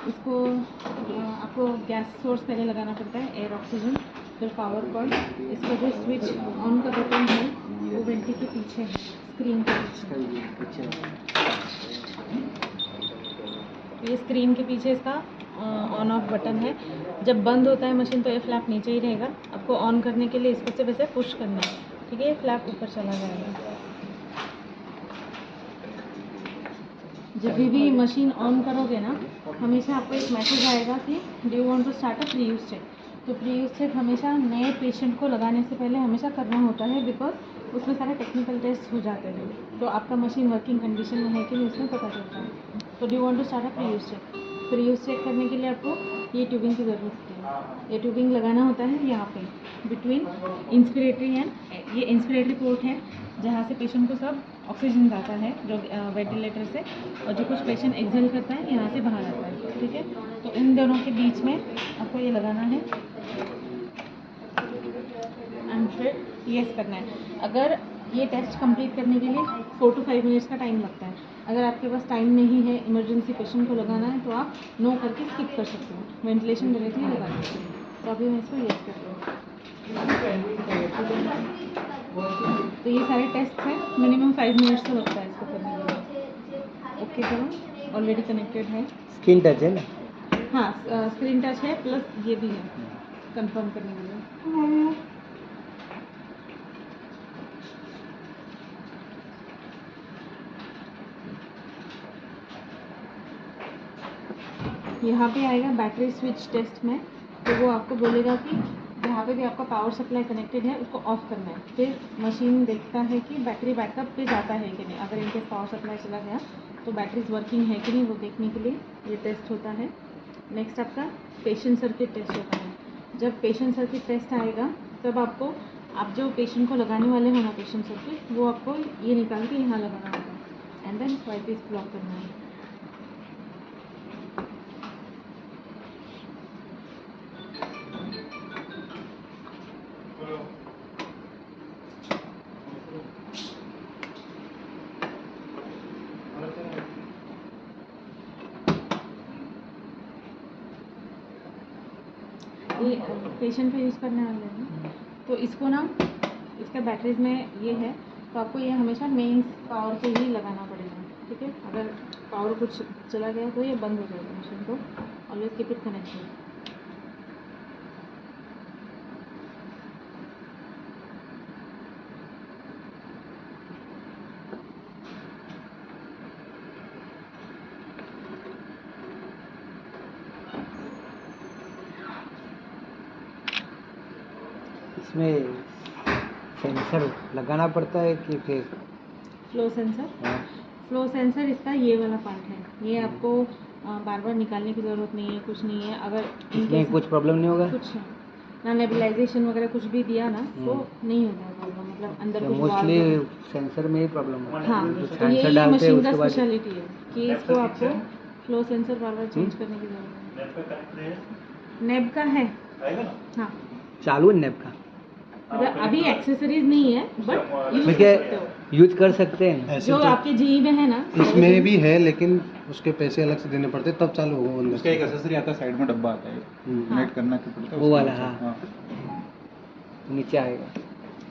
इसको आपको gas source पहले लगाना पड़ता है, एयर ऑक्सीजन, फिर पावर कॉर्ड। इसका जो स्विच ऑन का बटन है वो वेंटी के पीछे है, स्क्रीन के पीछे। ये स्क्रीन के पीछे इसका ऑन ऑफ बटन है। जब बंद होता है मशीन तो ये फ्लैप नीचे ही रहेगा। आपको ऑन करने के लिए इसको सिर्फ ऐसे पुश करना है, ठीक है, ये फ्लैप ऊपर चला जाएगा। जब भी मशीन ऑन करोगे ना, हमेशा आपको एक मैसेज आएगा कि do you want to start a pre use check. तो प्री यूज चेक हमेशा नए पेशेंट को लगाने से पहले हमेशा करना होता है, बिकॉज उसमें सारे टेक्निकल टेस्ट हो जाते हैं, तो आपका मशीन वर्किंग कंडीशन में है कि नहीं उसमें पता चलता है। तो do you want to start a pre use check. Pre use check करने के लिए आपको ये ट्यूबिंग की ज़रूरत होती है। ये ट्यूबिंग लगाना होता है यहाँ पे बिटवीन इंस्पिरेटरी एंड, ये इंस्पिरेटरी पोर्ट है जहाँ से पेशेंट को सब ऑक्सीजन जाता है जो वेंटिलेटर से, और जो कुछ पेशेंट एक्सेल करता है यहाँ से बाहर आता है, ठीक है। तो इन दोनों के बीच में आपको ये लगाना है एंड फिर यस करना है। अगर ये टेस्ट कंप्लीट करने के लिए 4 to 5 मिनट्स का टाइम लगता है। अगर आपके पास टाइम नहीं है, इमरजेंसी पेशेंट को लगाना है, तो आप नो करके स्किप कर सकते हो, वेंटिलेशन डायरेक्टली लगा सकते हो। तो अभी मैं इसको यस कर रही हूँ। तो ये सारे टेस्ट हैं, मिनिमम 5 मिनट्स तो लगता है इसको करने के लिए। ओके करो, ऑलरेडी कनेक्टेड है। स्क्रीन टच है ना? हाँ, स्क्रीन टच है, प्लस ये भी है कंफर्म करने के लिए। यहाँ पे आएगा बैटरी स्विच टेस्ट में, तो वो आपको बोलेगा कि जहाँ पे भी आपका पावर सप्लाई कनेक्टेड है उसको ऑफ करना है। फिर मशीन देखता है कि बैटरी बैकअप पे जाता है कि नहीं। अगर इनके पावर सप्लाई चला गया तो बैटरीज वर्किंग है कि नहीं, वो देखने के लिए ये टेस्ट होता है। नेक्स्ट आपका पेशेंट सर्किट टेस्ट होता है। जब पेशेंट सर्किट टेस्ट आएगा तब आपको, आप जो पेशेंट को लगाने वाले हो ना पेशेंट सर्किट, वो आपको ये निकाल के यहाँ लगाना होगा एंड देन वाइप इस ब्लॉक करना है। ये पेशेंट पे यूज़ करने वाले हैं, तो इसको ना, इसका बैटरीज में ये है, तो आपको ये हमेशा मेन पावर पे ही लगाना पड़ेगा, ठीक है। अगर पावर कुछ चला गया तो ये बंद हो जाएगा मशीन को। Always keep it connected. इसमें सेंसर लगाना पड़ता है कि फिर? फ्लो सेंसर, फ्लो सेंसर इसका ये वाला पार्ट है। ये आपको बार बार निकालने की ज़रूरत नहीं है, कुछ नहीं है। अगर इसमें कुछ प्रॉब्लम नहीं होगा? कुछ ना नेबुलाइजेशन वगैरह कुछ भी दिया ना तो नहीं होगा प्रॉब्लम, मतलब अंदर कुछ मोस्टली सेंसर में ही प्रॉब्लम होता है। हाँ, तो ये मशीन का स्पेशलिटी है कि इसको आपको फ्लो सेंसर बार बार चेंज करने की जरूरत है। नेब का है, हाँ चालू है नेब का। अभी एक्सेसरीज नहीं है, बट यूज कर सकते हो, यूज कर सकते हैं। जो आपके जीई में है ना, इसमें भी है, लेकिन उसके पैसे अलग से देने पड़ते हैं, तब चालू होगा अंदर। उसका एक एक्सेसरी आता है, साइड में डब्बा आता है, कनेक्ट करना के पड़ता है वो वाला, उसके हाँ। नीचे। नीचे आएगा।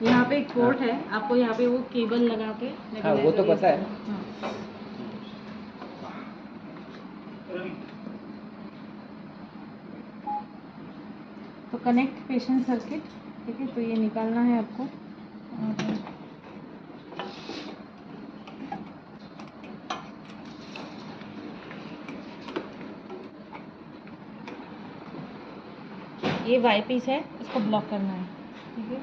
यहाँ पे एक पोर्ट है, आपको यहाँ पे वो केबल लगा के हाँ, वो तो पता है। हाँ। तो कनेक्ट पेशेंट सर्किट, ठीक है, तो ये निकालना है आपको। ये वाई पीस है, इसको ब्लॉक करना है, ठीक है।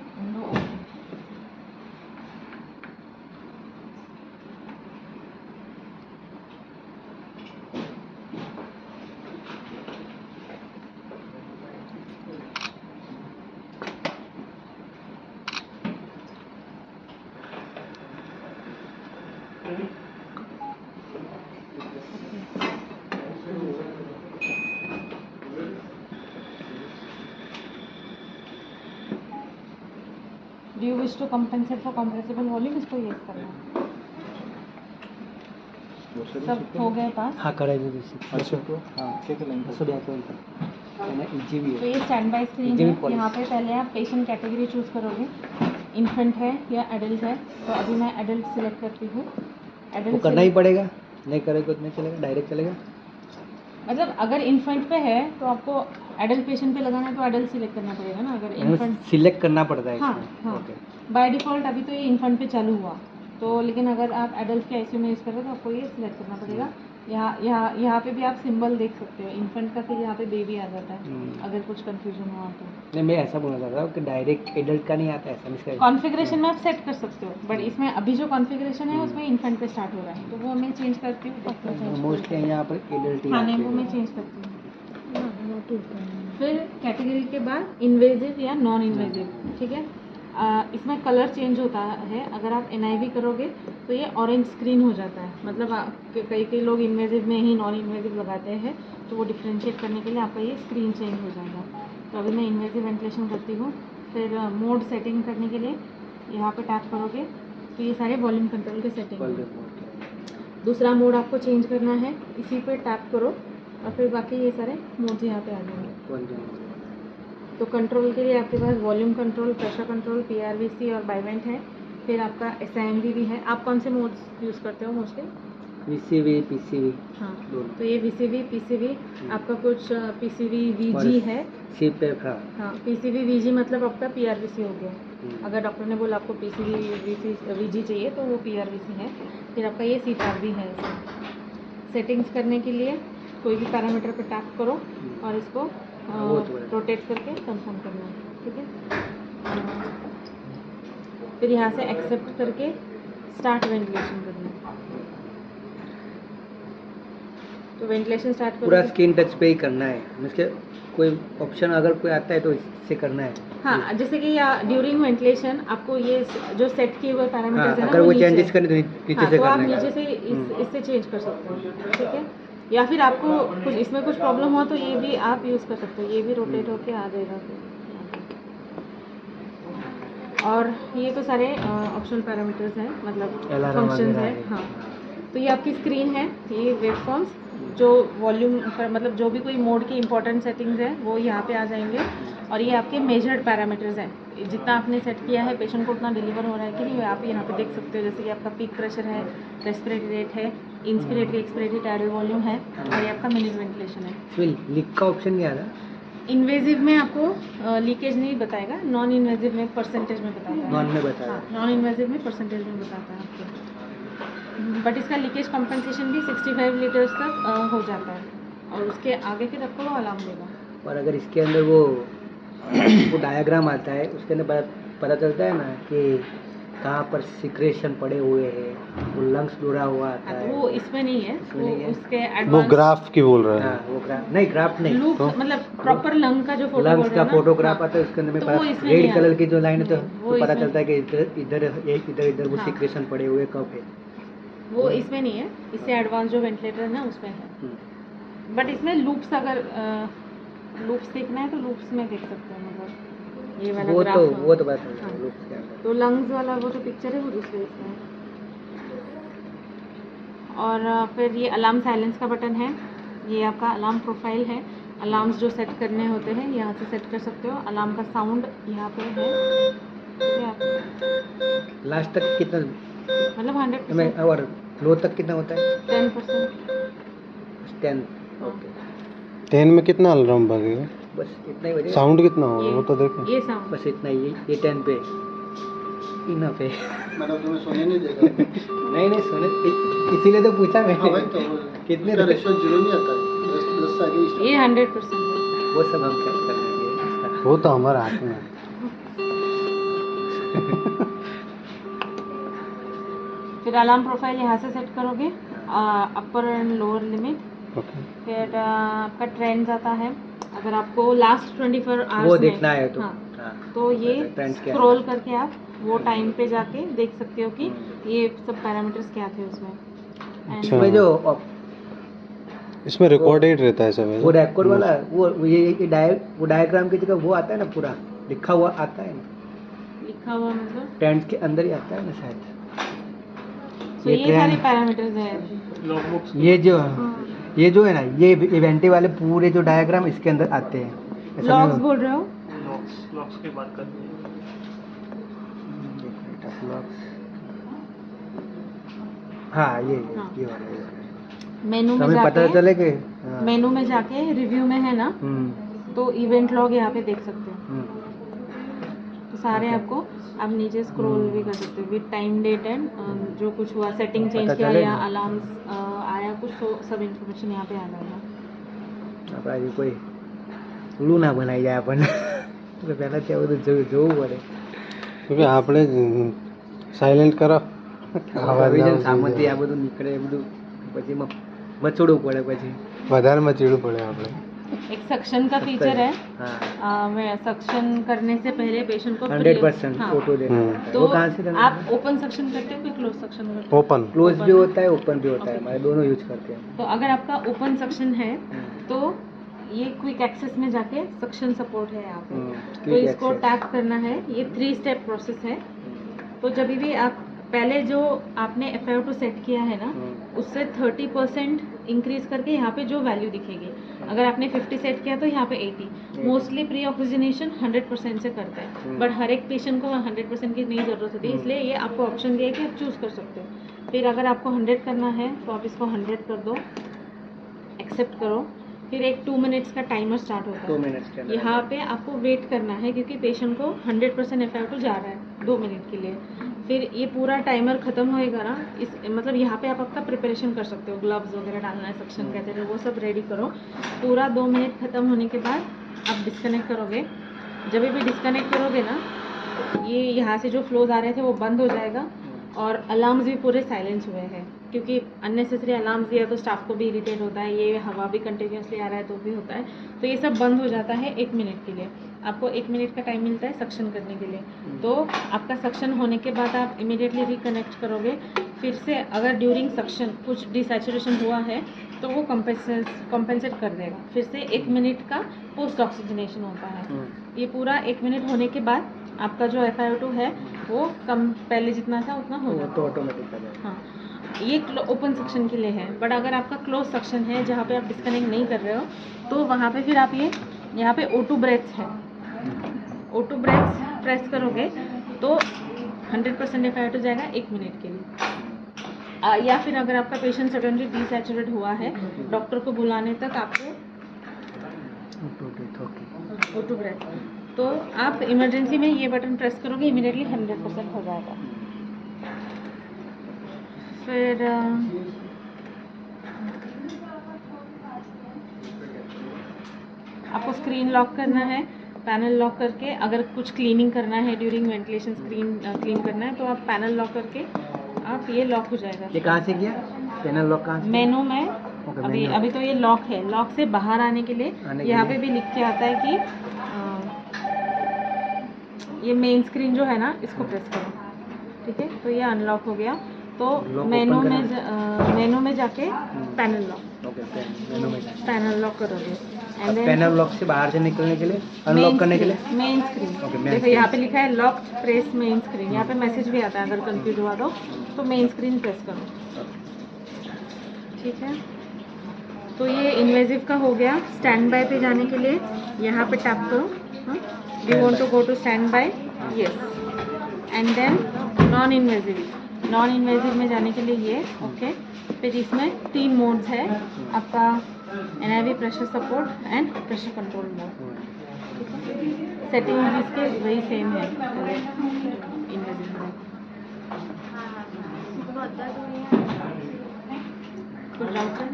Do you wish to compensate for compressible volume? इसको yes करना है। सब हो गए पास। हाँ कराई रिसीव अच्छा हाँ क्या क्या लाइन बस ब्याक इजी भी तो है ये स्टैंड बाय स्क्रीन जी, है। policy। यहाँ पे पहले आप पेशेंट कैटेगरी चूज़ करोगे, इन्फेंट है या एडल्ट है। तो अभी मैं एडल्ट सिलेक्ट करती हूँ। वो एडल्ट करना ही पड़ेगा, नहीं करेगा तो नहीं चलेगा, डायरेक्ट चलेगा। मतलब अगर इन्फेंट पे है तो आपको एडल्ट पेशेंट पे लगाना है तो एडल्ट सिलेक्ट करना पड़ेगा ना। अगर इन्फेंट सिलेक्ट करना पड़ता है हाँ इसमें। हाँ ओके बाय डिफ़ॉल्ट अभी तो ये इन्फेंट पे चालू हुआ तो, लेकिन अगर आप एडल्ट के आईसीयू में यूज़ कर रहे हो तो आपको ये सिलेक्ट करना पड़ेगा। यहाँ पे भी आप सिंबल देख सकते हो इन्फेंट का, फिर यहाँ पे बेबी आ जाता है अगर कुछ कंफ्यूजन हुआ तो। नहीं मैं ऐसा बोलना चाह रहा हूँ कि डायरेक्ट एडल्ट का नहीं आता, ऐसा नहीं इसका कॉन्फ़िगरेशन में आप सेट कर सकते हो, बट इसमें अभी जो कॉन्फ़िगरेशन है उसमें इन्फेंट पे स्टार्ट हो रहा है तो वो मैं चेंज करती हूँ। मोस्टली यहाँ पर एडल्ट ही हाँ आते नहीं वो हैं। मैं चेंज करती हूँ। फिर कैटेगरी के बाद इन्वेजिव या नॉन इन्वेजिव, ठीक है। इसमें कलर चेंज होता है। अगर आप NIV करोगे तो ये ऑरेंज स्क्रीन हो जाता है, मतलब कई लोग इन्वेजिव में ही नॉन इन्वेजिव लगाते हैं तो वो डिफ्रेंशिएट करने के लिए आपका ये स्क्रीन चेंज हो जाएगा। तो अभी मैं इन्वेजिव वेंटिलेशन करती हूँ। फिर मोड सेटिंग करने के लिए यहाँ पे टैप करोगे तो ये सारे वॉल्यूम कंट्रोल के सेटिंग हैं। दूसरा मोड आपको चेंज करना है, इसी पे टैप करो और फिर बाकी ये सारे मोड्स यहाँ पे आ जाएंगे। तो कंट्रोल के लिए आपके पास volume control, pressure control, PRVC और बाइवेंट है। फिर आपका SIMV भी है। आप कौन से मोड्स यूज़ करते हो मोस्टली? VCV PCV हाँ दोनों। तो ये VCV PCV आपका कुछ PCV VG है। CPAP हाँ PCV VG मतलब आपका PRVC हो गया। अगर डॉक्टर ने बोला आपको PCV VG चाहिए तो वो PRVC है। फिर आपका ये CPAP भी है। सेटिंग्स करने के लिए कोई भी पैरामीटर पर टैप करो और इसको रोटेट करके कंफर्म करना है, ठीक है। फिर यहाँ से एक्सेप्ट करके स्टार्ट वेंटिलेशन करना है। तो वेंटिलेशन स्टार्ट पूरा करो। स्क्रीन टच पे ही करना है, इसके कोई ऑप्शन अगर कोई आता है तो इससे करना है। हाँ जैसे कि या ड्यूरिंग वेंटिलेशन आपको ये जो सेट किए हुए पैरामीटर्स है ना अगर वो नीचे चेंजेस करने तो नीचे हाँ, से तो आप करना है। नीचे से इससे चेंज कर सकते हो, ठीक है। या फिर आपको कुछ इसमें कुछ प्रॉब्लम हो तो ये भी आप यूज़ कर सकते हो, ये भी रोटेट होके आ जाएगा फिर। और ये तो सारे ऑप्शनल पैरामीटर्स हैं, मतलब अलार्म फंक्शंस वगैरह हैं। है। हाँ तो ये आपकी स्क्रीन है, ये वेवफॉर्म्स जो वॉल्यूम पर मतलब जो भी कोई मोड की इंपॉर्टेंट सेटिंग्स है वो यहाँ पे आ जाएंगे। और ये आपके मेजर्ड पैरामीटर्स हैं, जितना आपने सेट किया है पेशेंट को उतना डिलीवर हो रहा है कि नहीं, आप यहाँ पे देख सकते हो। जैसे कि आपका पीक प्रेशर है, रेस्पिरेटरी रेट है, इंस्पिरेटरी एक्सपिरेटरी टाइडल वॉल्यूम है और ये आपका मिनिट वेंटिलेशन है। इसमें लीक का ऑप्शन नहीं आ रहा? इन्वेजिव में आपको लीकेज नहीं बताएगा, नॉन इन्वेजिव में परसेंटेज में बताता है। नॉन में बताया। हाँ नॉन इन्वेजिव में परसेंटेज में बताता है आपको। बट इसका लीकेज कंपनसेशन भी 65 लीटर्स तक हो जाता है और उसके आगे फिर आपको वो अलार्म देगा। और अगर इसके अंदर वो डायग्राम आता है उसके अंदर पता चलता है ना कि कहाँ पर सिक्रेशन पड़े हुए हैं, वो लंग्स जुड़ा हुआ आता हाँ, है। तो वो इसमें नहीं है, वो नहीं है। उसके वो एडवांस ग्राफ की बोल रहा हाँ है। वो ग्राफ नहीं, ग्राफ नहीं, लूप तो? मतलब प्रॉपर लंग का जो फोटो लंग्स का फोटोग्राफ आता है उसके अंदर तो वो में इसमें रेड नहीं कलर आता। की जो लाइन है तो नहीं, वो पता इसमें- चलता है कि इधर वो हाँ। सिक्रेशन पड़े हुए कब है। वो इसमें नहीं है, इससे एडवांस जो वेंटिलेटर है ना उसमें है। बट इसमें लूप्स अगर लूप्स देखना है तो लूप्स में देख सकते हैं, मतलब ये वाला वो ग्राफ। तो पता चल हाँ। रहा है looks के अंदर। तो लंग्स वाला वो जो पिक्चर है वो दूसरे इसमें है। और फिर ये अलार्म साइलेंस का बटन है, ये आपका अलार्म प्रोफाइल है। अलार्म्स जो सेट करने होते हैं यहाँ से सेट कर सकते हो। अलार्म का साउंड यहाँ पे है, ठीक है। आप लास्ट तक कितना मतलब 100% और लो तक कितना होता है? 10%। 10। ओके 10 में कितना अलार्म बजेगा? बस इतना ही बजेगा। साउंड कितना होगा वो तो देखें। ये साउंड बस इतना ही, ये 10 पे इनफ है। मैडम तुम्हें सोने नहीं देगा। नहीं सुने, इसीलिए तो पूछा हाँ मैंने। भाई तो कितने उसका रुपए? रेशियो 0 नहीं आता है, 10 से आगे start। ये 100% है। वो सब हम सेट कर लेंगे। वो तो हमारे हाथ में है। फिर अलार्म प्रोफाइल यहाँ से सेट करोगे, अपर एंड लोअर लिमिट। ओके फिर आपका ट्रेंड्स आता है। अगर आपको लास्ट 24 आवर्स वो में देखना है तो हाँ, हाँ। तो ये Trends क्या है? स्क्रॉल करके आप वो टाइम पे जाके देख सकते हो कि ये सब पैरामीटर्स क्या थे उसमें। And अच्छा। उसमें जो इसमें रिकॉर्डेड रहता है सब वो रेकॉर्ड वाला वो डायग्राम की जगह वो आता है ना, पूरा लिखा हुआ आता है ना, लिखा हुआ मतलब टेंट के अंदर ही आता है ना शायद। तो ये ये सारे trend- पैरामीटर्स हैं। ये जो है ना, ये इवेंटी वाले पूरे जो डायग्राम इसके अंदर आते हैं। ऐसा लॉग्स नहीं- बोल रहे हो? लॉक्स की बात करते हैं। हाँ ये हाँ। ये वाला ये वाला। मेनू तो में हमें पता चले जाके, कि हाँ। मेनू में जाके रिव्यू में है ना, तो इवेंट लॉग यहाँ पे देख सकते हो। तो सारे Okay. आपको आप नीचे स्क्रॉल भी कर सकते हो विद टाइम डेट एंड जो कुछ हुआ, सेटिंग चेंज पता किया चलेगा। या अलार्म्स आया कुछ, तो सब इन्फॉर्मेशन यहाँ पे आ जाएगा। આપણે હજી કોઈ ઉલ્લુ ના બનાવી જાય આપણને. એટલે પહેલા ત્યાં બધું જોવું પડે. क्योंकि આપણે સાયલેન્ટ કરો Provision સામેથી આ બધું નીકળે એ બધું પછી એમાં મચોડવું પડે પછી. વધારે મચીડવું પડે આપણે. एक सक्शन का फीचर है। हाँ मैं सक्शन करने से पहले पेशेंट को 100% हाँ, फोटो देना होता है. तो वो कहाँ से देना आप ओपन सक्शन करते हो कि क्लोज सक्शन करते हो? ઓપન क्लोज भी होता है ओपन भी होता है, हमारे दोनों यूज करते हैं. तो अगर आपका ओपन सक्शन है तो ये क्विक एक्सेस में जाके सक्शन सपोर्ट है यहाँ पे। तो quick इसको access. टैप करना है। ये 3 स्टेप प्रोसेस है। तो जब भी आप पहले जो आपने FiO2 सेट किया है ना, उससे 30% इंक्रीज करके यहाँ पे जो वैल्यू दिखेगी, अगर आपने 50 सेट किया तो यहाँ पे 80। मोस्टली प्री ऑक्सीजनेशन 100% से करते हैं, बट हर एक पेशेंट को 100% की नहीं ज़रूरत होती है, इसलिए ये आपको ऑप्शन दिया है कि आप चूज़ कर सकते हो। फिर अगर आपको 100 करना है तो आप इसको 100 कर दो, एक्सेप्ट करो। फिर एक 2 मिनट्स का टाइमर स्टार्ट होता 2 है। मिनट्स के अंदर. यहाँ पे आपको वेट करना है क्योंकि पेशेंट को 100% FiO2 जा रहा है 2 मिनट के लिए। फिर ये पूरा टाइमर ख़त्म होएगा ना, इस मतलब यहाँ पे आप आपका प्रिपरेशन कर सकते हो, ग्लव्स वगैरह डालना है, सक्शन कहते हैं, वो सब रेडी करो। पूरा 2 मिनट ख़त्म होने के बाद आप डिस्कनेक्ट करोगे। जब भी डिस्कनेक्ट करोगे ना, ये यहाँ से जो फ्लोज आ रहे थे वो बंद हो जाएगा और अलार्म्स भी पूरे साइलेंस हुए हैं, क्योंकि अननेसेसरी अलार्म्स दिया तो स्टाफ को भी इरिटेट होता है, ये हवा भी कंटिन्यूसली आ रहा है तो भी होता है। तो ये सब बंद हो जाता है 1 मिनट के लिए। आपको 1 मिनट का टाइम मिलता है सक्शन करने के लिए। तो आपका सक्शन होने के बाद आप इमीडिएटली रिकनेक्ट करोगे। फिर से अगर ड्यूरिंग सक्शन कुछ डिसैचुरेशन हुआ है तो वो कंपेंसेट कर देगा। फिर से 1 मिनट का पोस्ट ऑक्सीजनेशन होता है। ये पूरा 1 मिनट होने के बाद आपका जो FiO2 है वो कम पहले जितना था उतना हो वो जाता तो है। ऑटोमेटिक कर देगा. हाँ, ये ओपन सेक्शन के लिए है। बट अगर आपका क्लोज सेक्शन है जहाँ पे आप डिस्कनेक्ट नहीं कर रहे हो, तो वहाँ पे फिर आप ये यहाँ पे O2 ब्रेथ्स है, O2 ब्रेथ्स प्रेस करोगे तो 100% FiO2 जाएगा 1 मिनट के लिए। या फिर अगर आपका पेशेंट सडनली डिसैचुरेट हुआ है, डॉक्टर को बुलाने तक आपको O2 ब्रेथ, तो आप इमरजेंसी में ये बटन प्रेस करोगे, इमीडिएटली 100% हो जाएगा। फिर आपको स्क्रीन लॉक करना है, पैनल लॉक करके अगर कुछ क्लीनिंग करना है ड्यूरिंग वेंटिलेशन, स्क्रीन क्लीन करना है तो आप पैनल लॉक करके आप ये लॉक हो जाएगा। ये कहाँ से किया? पैनल लॉक कहाँ से? मेनू में Okay, अभी menu। अभी तो ये लॉक है। लॉक से बाहर आने के लिए यहाँ पे भी लिख के आता है कि ये मेन स्क्रीन जो है ना, इसको प्रेस करो, ठीक है। तो ये अनलॉक हो गया। तो Lock मेनू open में मेनू में जाके पैनल लॉक, ओके, मेनू में जाए. पैनल लॉक करोगे। अब एंड पैनल लॉक से बाहर से निकलने के लिए, अनलॉक करने के लिए मेन स्क्रीन, Okay, main देखो screen। यहाँ पे लिखा है लॉक प्रेस मेन स्क्रीन। यहाँ पे मैसेज भी आता है अगर कंफ्यूज हुआ तो मेन स्क्रीन प्रेस करो, ठीक है। तो ये इन्वेजिव का हो गया। स्टैंड बाय पे जाने के लिए यहाँ पे टैप करो। You want to go to standby, yes, and then non invasive. Non invasive में जाने के लिए ये ओके। फिर इसमें 3 मोड्स है आपका, NIV pressure support and pressure control mode. Setting इसके वही सेम है इन्वेजिव में। कुछ डाउट है?